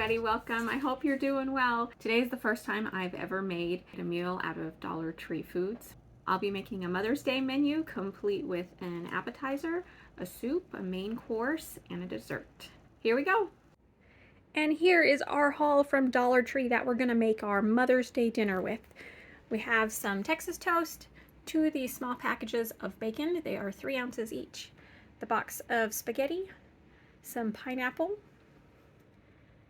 everybody, welcome. I hope you're doing well. Today is the first time I've ever made a meal out of Dollar Tree foods. I'll be making a Mother's Day menu complete with an appetizer, a soup, a main course, and a dessert. Here we go. And here is our haul from Dollar Tree that we're gonna make our Mother's Day dinner with. We have some Texas toast, 2 of these small packages of bacon. They are 3 ounces each. The box of spaghetti, some pineapple,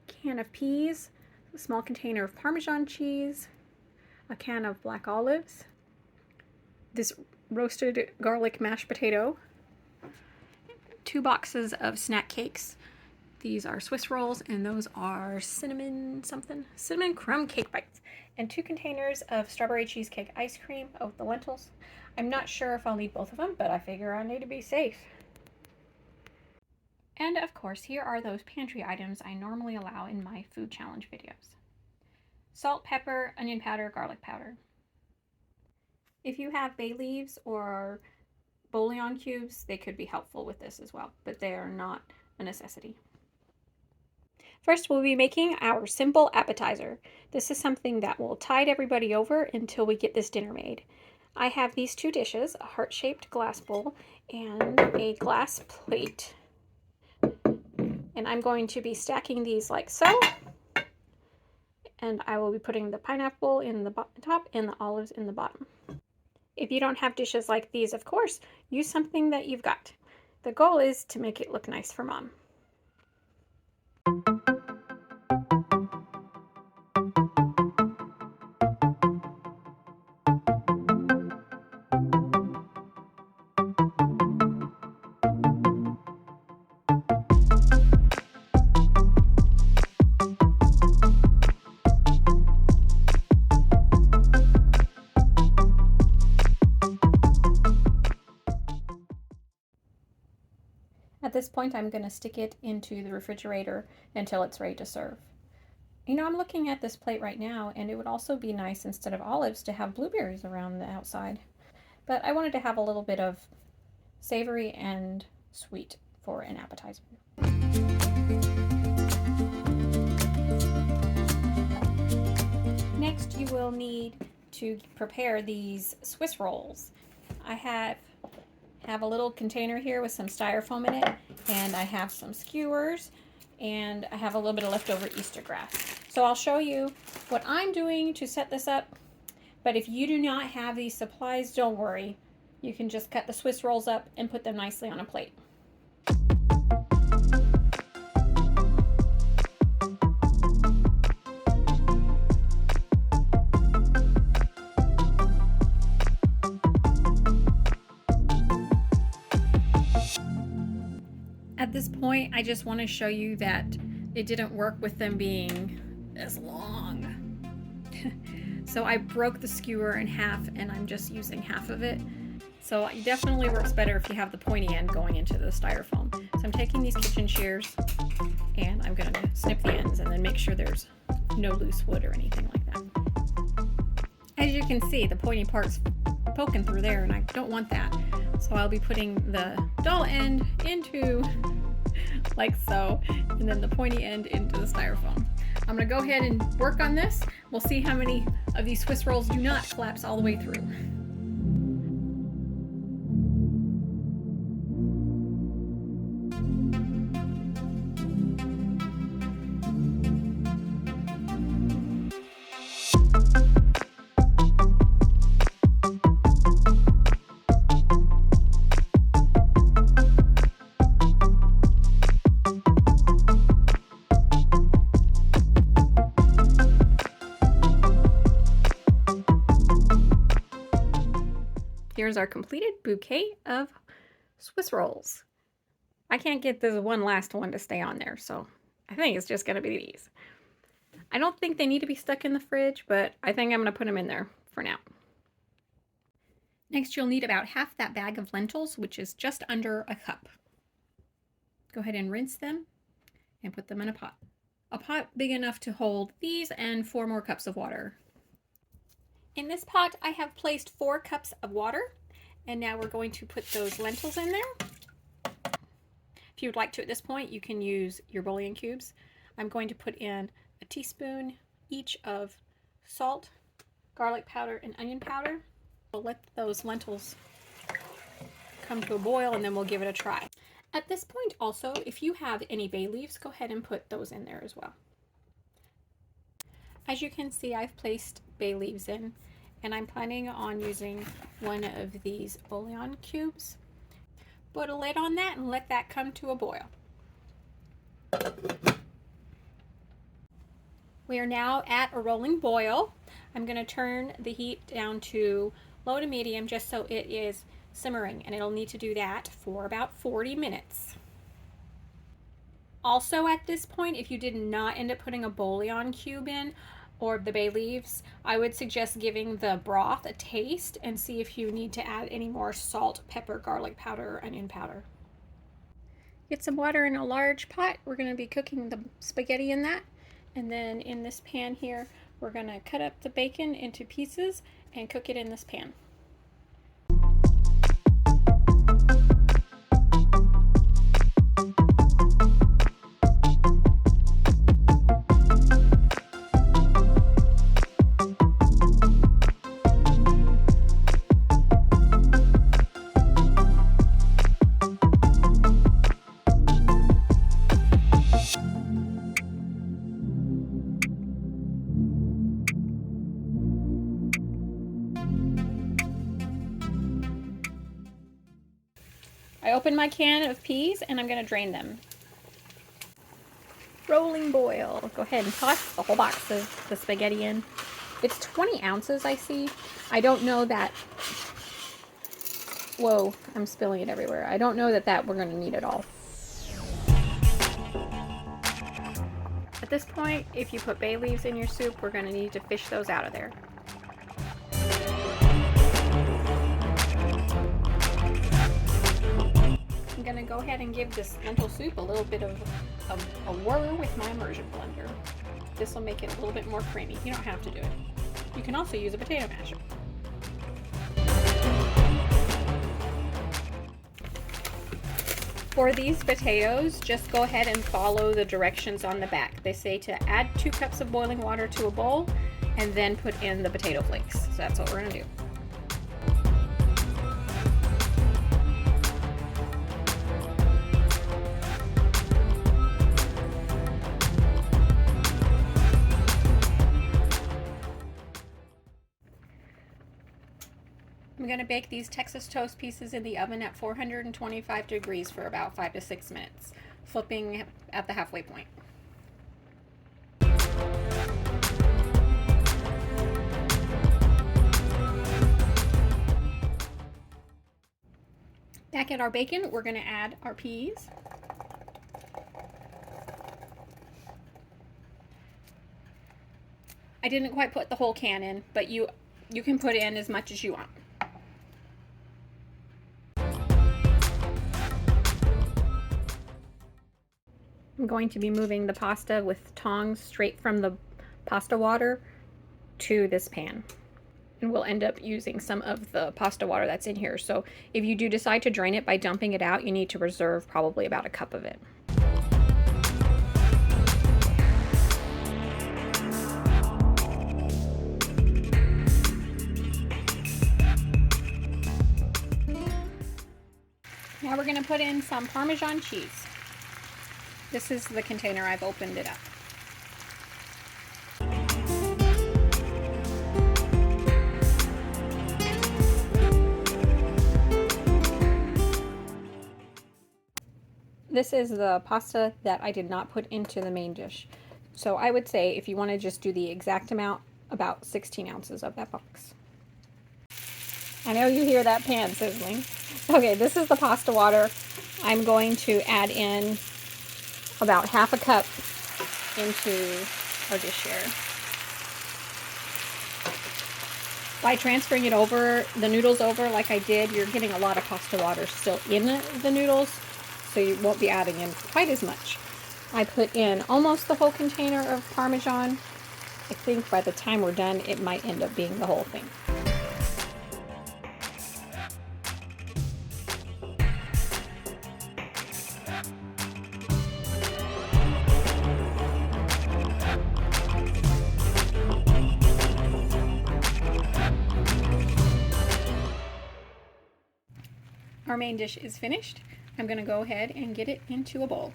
can of peas, a small container of Parmesan cheese, a can of black olives, this roasted garlic mashed potato, 2 boxes of snack cakes. These are Swiss rolls, and those are cinnamon crumb cake bites, and 2 containers of strawberry cheesecake ice cream. Oh, the lentils. I'm not sure if I'll need both of them, but I figure I need to be safe. And of course, here are those pantry items I normally allow in my food challenge videos. Salt, pepper, onion powder, garlic powder. If you have bay leaves or bouillon cubes, they could be helpful with this as well, but they are not a necessity. First, we'll be making our simple appetizer. This is something that will tide everybody over until we get this dinner made. I have these 2 dishes, a heart-shaped glass bowl and a glass plate. And I'm going to be stacking these like so. And I will be putting the pineapple in the top and the olives in the bottom. If you don't have dishes like these, of course, use something that you've got. The goal is to make it look nice for Mom. At this point, I'm going to stick it into the refrigerator until it's ready to serve. You know, I'm looking at this plate right now, and it would also be nice, instead of olives, to have blueberries around the outside. But I wanted to have a little bit of savory and sweet for an appetizer. Next, you will need to prepare these Swiss rolls. I have a little container here with some styrofoam in it, and I have some skewers, and I have a little bit of leftover Easter grass. So I'll show you what I'm doing to set this up, but if you do not have these supplies, don't worry. You can just cut the Swiss rolls up and put them nicely on a plate. At this point, I just want to show you that it didn't work with them being this long. So I broke the skewer in half, and I'm just using half of it. So it definitely works better if you have the pointy end going into the styrofoam. So I'm taking these kitchen shears, and I'm going to snip the ends and then make sure there's no loose wood or anything like that. As you can see, the pointy part's poking through there, and I don't want that. So I'll be putting the dull end into like so, and then the pointy end into the styrofoam. I'm gonna go ahead and work on this. We'll see how many of these Swiss rolls do not collapse all the way through. Here's our completed bouquet of Swiss rolls. I can't get this one last one to stay on there, so I think it's just going to be these. I don't think they need to be stuck in the fridge, but I think I'm going to put them in there for now. Next, you'll need about half that bag of lentils, which is just under a cup. Go ahead and rinse them and put them in a pot. A pot big enough to hold these and 4 more cups of water. In this pot, I have placed 4 cups of water, and now we're going to put those lentils in there. If you would like to at this point, you can use your bouillon cubes. I'm going to put in a teaspoon each of salt, garlic powder, and onion powder. We'll let those lentils come to a boil and then we'll give it a try. At this point also, if you have any bay leaves, go ahead and put those in there as well. As you can see, I've placed bay leaves in, and I'm planning on using one of these bouillon cubes. Put a lid on that and let that come to a boil. We are now at a rolling boil. I'm going to turn the heat down to low to medium just so it is simmering, and it'll need to do that for about 40 minutes. Also at this point, if you did not end up putting a bouillon cube in or the bay leaves, I would suggest giving the broth a taste and see if you need to add any more salt, pepper, garlic powder, or onion powder. Get some water in a large pot. We're going to be cooking the spaghetti in that. And then in this pan here, we're going to cut up the bacon into pieces and cook it in this pan. I opened my can of peas and I'm going to drain them. Rolling boil. Go ahead and toss the whole box of the spaghetti in. It's 20 ounces, I see. I don't know that... Whoa, I'm spilling it everywhere. I don't know that we're going to need it all. At this point, if you put bay leaves in your soup, we're going to need to fish those out of there. I'm going to go ahead and give this lentil soup a little bit of a whir with my immersion blender. This will make it a little bit more creamy. You don't have to do it. You can also use a potato masher. For these potatoes, just go ahead and follow the directions on the back. They say to add 2 cups of boiling water to a bowl and then put in the potato flakes. So that's what we're going to do. I'm going to bake these Texas toast pieces in the oven at 425 degrees for about 5 to 6 minutes, flipping at the halfway point. Back at our bacon, we're going to add our peas. I didn't quite put the whole can in, but you can put in as much as you want. I'm going to be moving the pasta with tongs straight from the pasta water to this pan. And we'll end up using some of the pasta water that's in here. So if you do decide to drain it by dumping it out, you need to reserve probably about a cup of it. Now we're going to put in some Parmesan cheese. This is the container. I've opened it up. This is the pasta that I did not put into the main dish. So I would say if you want to just do the exact amount, about 16 ounces of that box. I know you hear that pan sizzling. Okay, this is the pasta water. I'm going to add in about half a cup into our dish here. By transferring it over, the noodles over like I did, you're getting a lot of pasta water still in the noodles, so you won't be adding in quite as much. I put in almost the whole container of Parmesan. I think by the time we're done, it might end up being the whole thing. Our main dish is finished. I'm going to go ahead and get it into a bowl.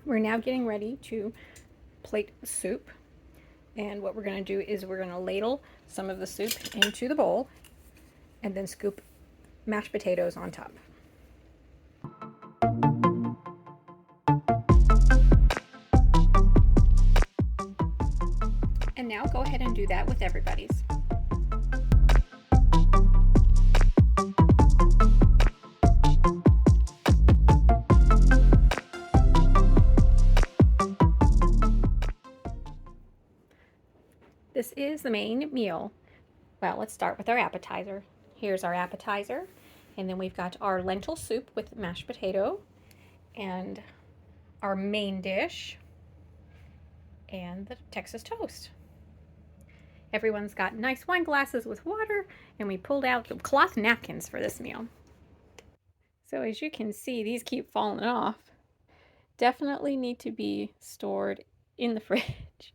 We're now getting ready to plate the soup. And what we're going to do is we're going to ladle some of the soup into the bowl and then scoop mashed potatoes on top. And now go ahead and do that with everybody's. This is the main meal. Well, let's start with our appetizer. Here's our appetizer, and then we've got our lentil soup with mashed potato, and our main dish, and the Texas toast. Everyone's got nice wine glasses with water, and we pulled out the cloth napkins for this meal. So as you can see, these keep falling off. Definitely need to be stored in the fridge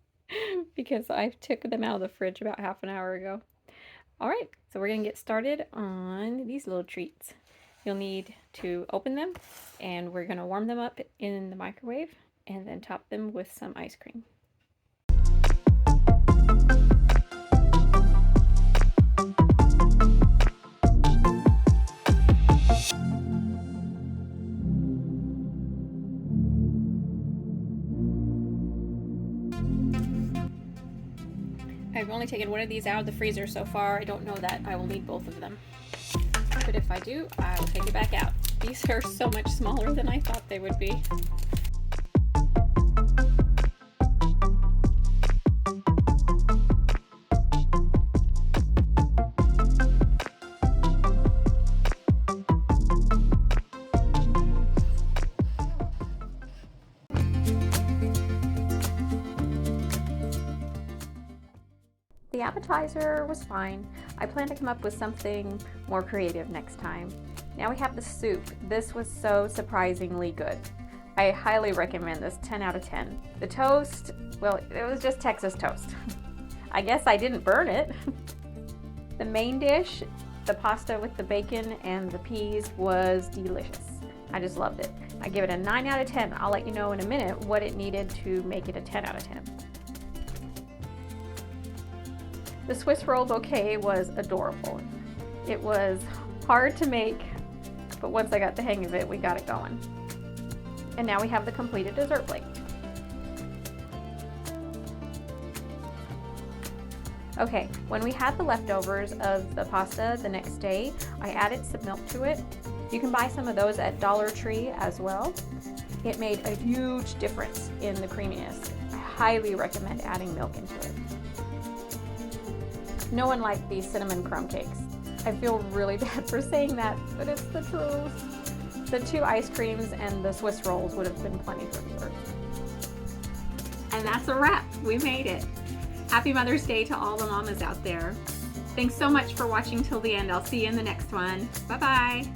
because I took them out of the fridge about half an hour ago. All right, so we're gonna get started on these little treats. You'll need to open them, and we're gonna warm them up in the microwave and then top them with some ice cream. I've only taken one of these out of the freezer so far. I don't know that I will need both of them. But if I do, I will take it back out. These are so much smaller than I thought they would be. The appetizer was fine. I plan to come up with something more creative next time. Now we have the soup. This was so surprisingly good. I highly recommend this, 10 out of 10. The toast, well, it was just Texas toast. I guess I didn't burn it. The main dish, the pasta with the bacon and the peas, was delicious. I just loved it. I give it a 9 out of 10. I'll let you know in a minute what it needed to make it a 10 out of 10. The Swiss roll bouquet was adorable. It was hard to make, but once I got the hang of it, we got it going. And now we have the completed dessert plate. Okay, when we had the leftovers of the pasta the next day, I added some milk to it. You can buy some of those at Dollar Tree as well. It made a huge difference in the creaminess. I highly recommend adding milk into it. No one liked these cinnamon crumb cakes. I feel really bad for saying that, but it's the truth. The 2 ice creams and the Swiss rolls would have been plenty for dessert. And that's a wrap. We made it. Happy Mother's Day to all the mamas out there. Thanks so much for watching till the end. I'll see you in the next one. Bye-bye.